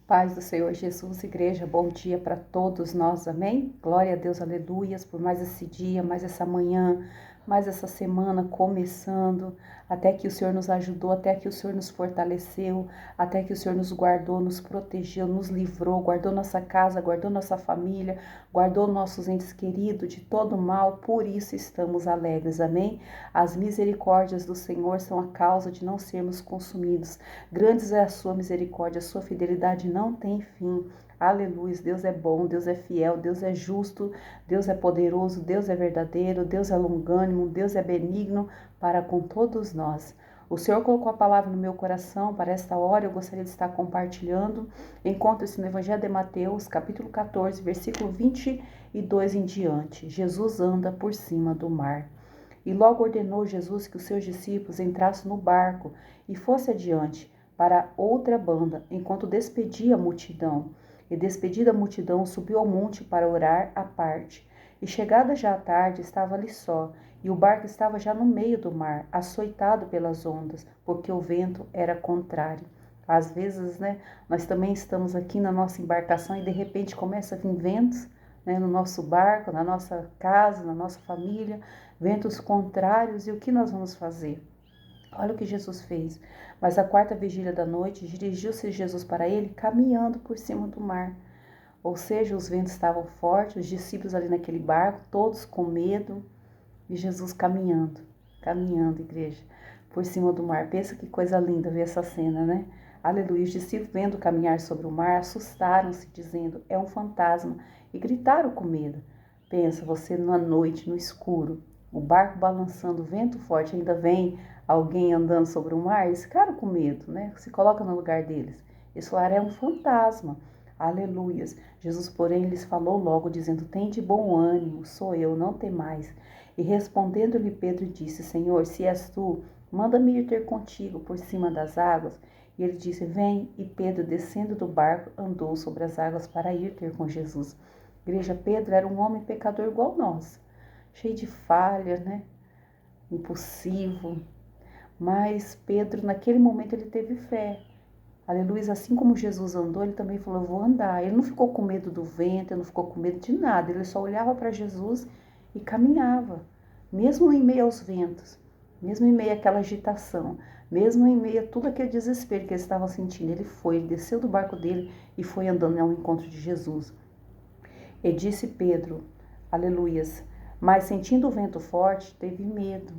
Paz do Senhor Jesus, igreja, bom dia para todos nós, amém? Glória a Deus, aleluias, por mais esse dia, mais essa manhã, mais essa semana começando, até que o Senhor nos ajudou, até que o Senhor nos fortaleceu, até que o Senhor nos guardou, nos protegeu, nos livrou, guardou nossa casa, guardou nossa família, guardou nossos entes queridos de todo mal, por isso estamos alegres, amém? As misericórdias do Senhor são a causa de não sermos consumidos. Grandes é a sua misericórdia, a sua fidelidade não tem fim. Aleluia, Deus é bom, Deus é fiel, Deus é justo, Deus é poderoso, Deus é verdadeiro, Deus é longânimo, Deus é benigno para com todos nós. O Senhor colocou a palavra no meu coração para esta hora, eu gostaria de estar compartilhando. Encontra-se no Evangelho de Mateus, capítulo 14, versículo 22 em diante. Jesus anda por cima do mar. E logo ordenou Jesus que os seus discípulos entrassem no barco e fossem adiante para outra banda, enquanto despedia a multidão. E despedida a multidão, subiu ao monte para orar à parte. E chegada já a tarde, estava ali só, e o barco estava já no meio do mar, açoitado pelas ondas, porque o vento era contrário. Às vezes, nós também estamos aqui na nossa embarcação e de repente começa a vir ventos, no nosso barco, na nossa casa, na nossa família, ventos contrários, e o que nós vamos fazer? Olha o que Jesus fez. Mas à quarta vigília da noite, dirigiu-se Jesus para ele, caminhando por cima do mar. Ou seja, os ventos estavam fortes, os discípulos ali naquele barco, todos com medo, e Jesus caminhando, igreja, por cima do mar. Pensa que coisa linda ver essa cena, né? Aleluia. Os discípulos, vendo caminhar sobre o mar, assustaram-se, dizendo, é um fantasma, e gritaram com medo. Pensa, você na noite, no escuro, o barco balançando, vento forte, ainda vem alguém andando sobre o mar, eles ficaram com medo, né? Se coloca no lugar deles. Eles falaram, é um fantasma. Aleluias. Jesus, porém, lhes falou logo, dizendo, tem de bom ânimo, sou eu, não temais. E respondendo-lhe Pedro disse, Senhor, se és tu, manda-me ir ter contigo por cima das águas. E ele disse, vem. E Pedro, descendo do barco, andou sobre as águas para ir ter com Jesus. Igreja, Pedro era um homem pecador igual nós, cheio de falhas, impulsivo. Mas Pedro, naquele momento, ele teve fé. Aleluia, assim como Jesus andou, ele também falou, eu vou andar. Ele não ficou com medo do vento, ele não ficou com medo de nada. Ele só olhava para Jesus e caminhava. Mesmo em meio aos ventos, mesmo em meio àquela agitação, mesmo em meio a tudo aquele desespero que eles estavam sentindo, ele desceu do barco dele e foi andando ao encontro de Jesus. E disse Pedro, aleluias, mas sentindo o vento forte, teve medo.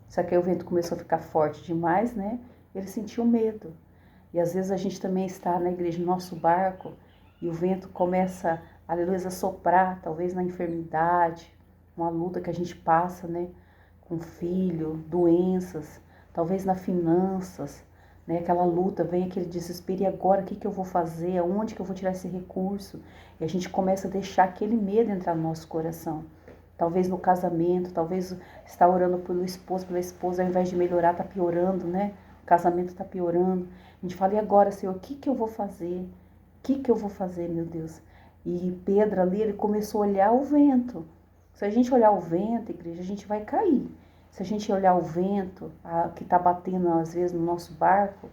Só que aí o vento começou a ficar forte demais, Ele sentiu medo. E às vezes a gente também está na igreja, no nosso barco, e o vento começa, aleluia, a soprar, talvez na enfermidade, uma luta que a gente passa, com filho, doenças, talvez nas finanças, aquela luta, vem aquele desespero, e agora o que eu vou fazer? Aonde que eu vou tirar esse recurso? E a gente começa a deixar aquele medo entrar no nosso coração. Talvez no casamento, talvez está orando pelo esposo, pela esposa, ao invés de melhorar, está piorando, O casamento está piorando. A gente fala, e agora, Senhor, o que eu vou fazer? O que eu vou fazer, meu Deus? E Pedro ali, ele começou a olhar o vento. Se a gente olhar o vento, igreja, a gente vai cair. Se a gente olhar o vento que está batendo, às vezes, no nosso barco,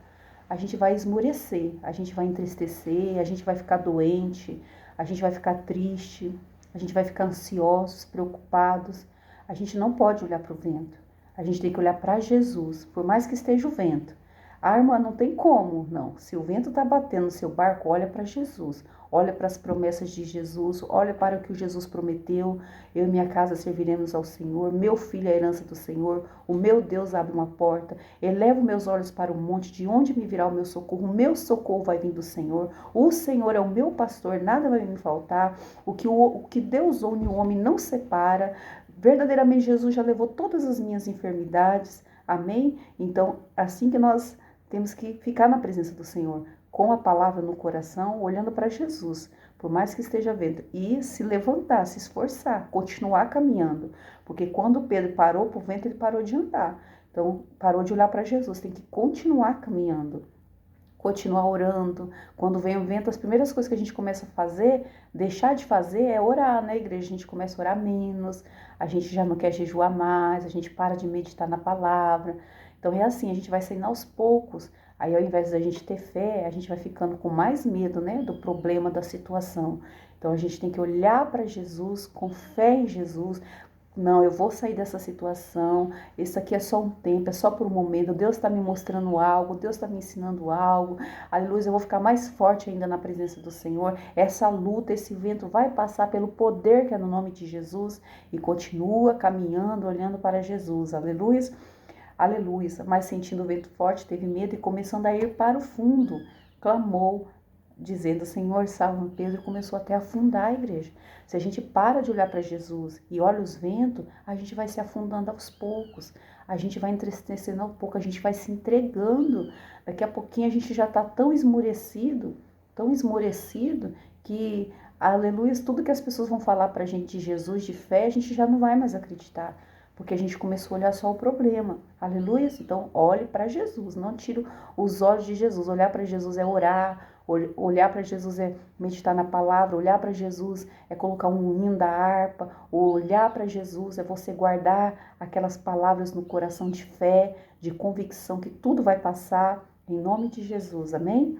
a gente vai esmorecer, a gente vai entristecer, a gente vai ficar doente, a gente vai ficar triste, a gente vai ficar ansiosos, preocupados. A gente não pode olhar para o vento. A gente tem que olhar para Jesus, por mais que esteja o vento. Ah, irmã, não tem como, não. Se o vento está batendo no seu barco, olha para Jesus. Olha para as promessas de Jesus, olha para o que Jesus prometeu. Eu e minha casa serviremos ao Senhor. Meu filho é a herança do Senhor. O meu Deus abre uma porta. Elevo meus olhos para o monte, de onde me virá o meu socorro. O meu socorro vai vir do Senhor. O Senhor é o meu pastor, nada vai me faltar. O que Deus une, o homem não separa. Verdadeiramente, Jesus já levou todas as minhas enfermidades. Amém? Então, assim que nós temos que ficar na presença do Senhor, com a palavra no coração, olhando para Jesus, por mais que esteja vendo, e se levantar, se esforçar, continuar caminhando, porque quando Pedro parou para o vento, ele parou de andar, então parou de olhar para Jesus, tem que continuar caminhando, continuar orando. Quando vem o vento, as primeiras coisas que a gente começa a fazer, deixar de fazer é orar, igreja? A gente começa a orar menos, a gente já não quer jejuar mais, a gente para de meditar na palavra. Então é assim, a gente vai saindo aos poucos, Aí ao invés da gente ter fé, a gente vai ficando com mais medo, né, do problema, da situação. Então a gente tem que olhar para Jesus, com fé em Jesus. Não, eu vou sair dessa situação. Isso aqui é só um tempo, é só por um momento. Deus está me mostrando algo, Deus está me ensinando algo. Aleluia, eu vou ficar mais forte ainda na presença do Senhor. Essa luta, esse vento vai passar pelo poder que é no nome de Jesus e continua caminhando, olhando para Jesus. Aleluia. Aleluia, mas sentindo o vento forte, teve medo e começando a ir para o fundo, clamou, dizendo, Senhor, salva-me. Pedro começou até a afundar a igreja. Se a gente para de olhar para Jesus e olha os ventos, a gente vai se afundando aos poucos, a gente vai entristecendo aos poucos, a gente vai se entregando. Daqui a pouquinho a gente já está tão esmorecido, que, aleluia, tudo que as pessoas vão falar para a gente de Jesus, de fé, a gente já não vai mais acreditar. Porque a gente começou a olhar só o problema. Aleluia. Então, olhe para Jesus. Não tire os olhos de Jesus. Olhar para Jesus é orar. Olhar para Jesus é meditar na palavra. Olhar para Jesus é colocar um hino da harpa. Olhar para Jesus é você guardar aquelas palavras no coração de fé, de convicção que tudo vai passar. Em nome de Jesus. Amém?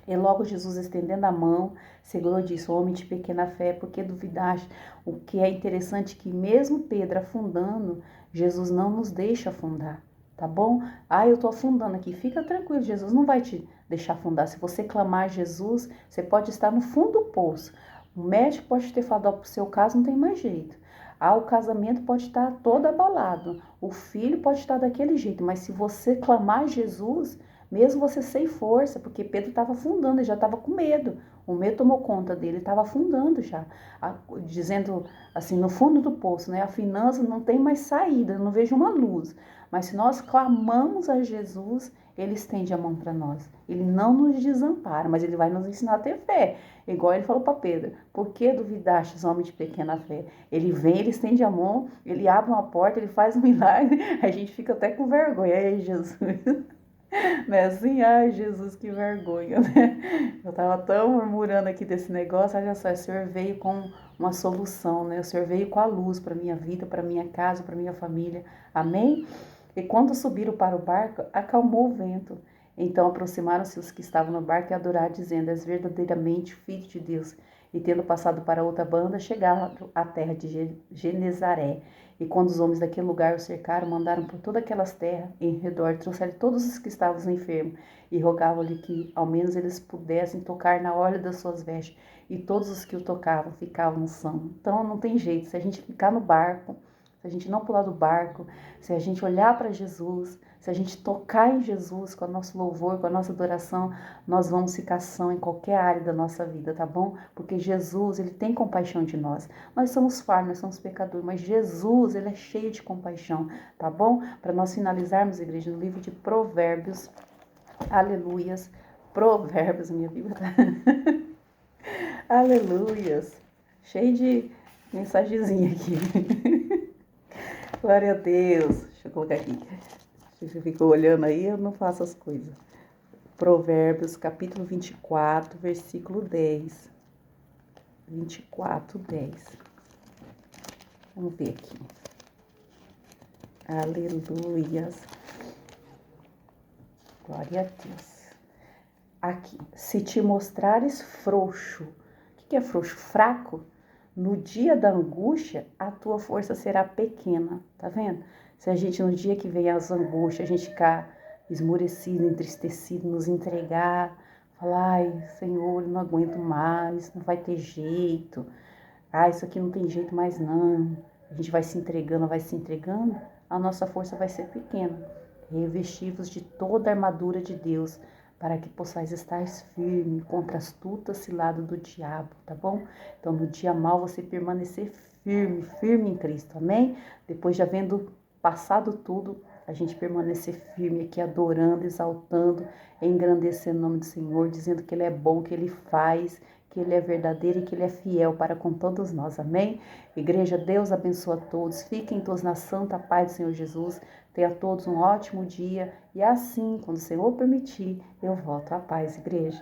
E logo Jesus, estendendo a mão, segurou e disse, homem de pequena fé, por que duvidaste? O que é interessante é que mesmo Pedro afundando, Jesus não nos deixa afundar, tá bom? Eu tô afundando aqui, fica tranquilo, Jesus não vai te deixar afundar. Se você clamar a Jesus, você pode estar no fundo do poço. O médico pode ter falado, pro seu caso não tem mais jeito. O casamento pode estar todo abalado, o filho pode estar daquele jeito, mas se você clamar a Jesus, mesmo você sem força, porque Pedro estava afundando, ele já estava com medo. O medo tomou conta dele, ele estava afundando já. Dizendo assim, no fundo do poço, né? A finança não tem mais saída, eu não vejo uma luz. Mas se nós clamamos a Jesus, ele estende a mão para nós. Ele não nos desampara, mas ele vai nos ensinar a ter fé. Igual ele falou para Pedro, por que duvidaste, homem de pequena fé? Ele vem, ele estende a mão, ele abre uma porta, ele faz um milagre, a gente fica até com vergonha. Ei, Jesus... Não é assim? Ai, Jesus, que vergonha, né? Eu tava tão murmurando aqui desse negócio, olha só, o Senhor veio com uma solução, né? O Senhor veio com a luz para minha vida, para minha casa, para minha família. Amém? E quando subiram para o barco, acalmou o vento. Então aproximaram-se os que estavam no barco e adoraram, dizendo, és verdadeiramente filho de Deus. E tendo passado para outra banda, chegaram à terra de Genezaré. E quando os homens daquele lugar o cercaram, mandaram por todas aquelas terras em redor, trouxeram todos os que estavam enfermos e rogavam-lhe que ao menos eles pudessem tocar na orla das suas vestes. E todos os que o tocavam ficavam sãos. Então não tem jeito, se a gente ficar no barco, se a gente não pular do barco, se a gente olhar para Jesus, se a gente tocar em Jesus com o nosso louvor, com a nossa adoração, nós vamos ficar são em qualquer área da nossa vida, tá bom? Porque Jesus, ele tem compaixão de nós. Nós somos falhos, nós somos pecadores, mas Jesus, ele é cheio de compaixão, tá bom? Para nós finalizarmos, igreja, no livro de Provérbios, aleluias, Provérbios, minha Bíblia tá... aleluias, cheio de mensagenzinha aqui. Glória a Deus. Deixa eu colocar aqui. Você fica olhando aí, eu não faço as coisas. Provérbios, capítulo 24, versículo 10. 24, 10. Vamos ver aqui. Aleluias. Glória a Deus. Aqui. Se te mostrares frouxo. O que é frouxo? Fraco? No dia da angústia, a tua força será pequena, tá vendo? Se a gente, no dia que vem as angústias, a gente ficar esmorecido, entristecido, nos entregar, falar, ai, Senhor, eu não aguento mais, não vai ter jeito, isso aqui não tem jeito mais não. A gente vai se entregando, a nossa força vai ser pequena. Revesti-vos de toda a armadura de Deus, para que possais estar firme contra as astutas ciladas do diabo, tá bom? Então, no dia mau, você permanecer firme em Cristo, amém? Depois de havendo passado tudo, a gente permanecer firme aqui, adorando, exaltando, engrandecendo o nome do Senhor, dizendo que Ele é bom, que Ele faz, que Ele é verdadeiro e que Ele é fiel para com todos nós, amém? Igreja, Deus abençoa a todos, fiquem todos na santa paz do Senhor Jesus, tenha todos um ótimo dia e assim, quando o Senhor permitir, eu volto à paz, igreja.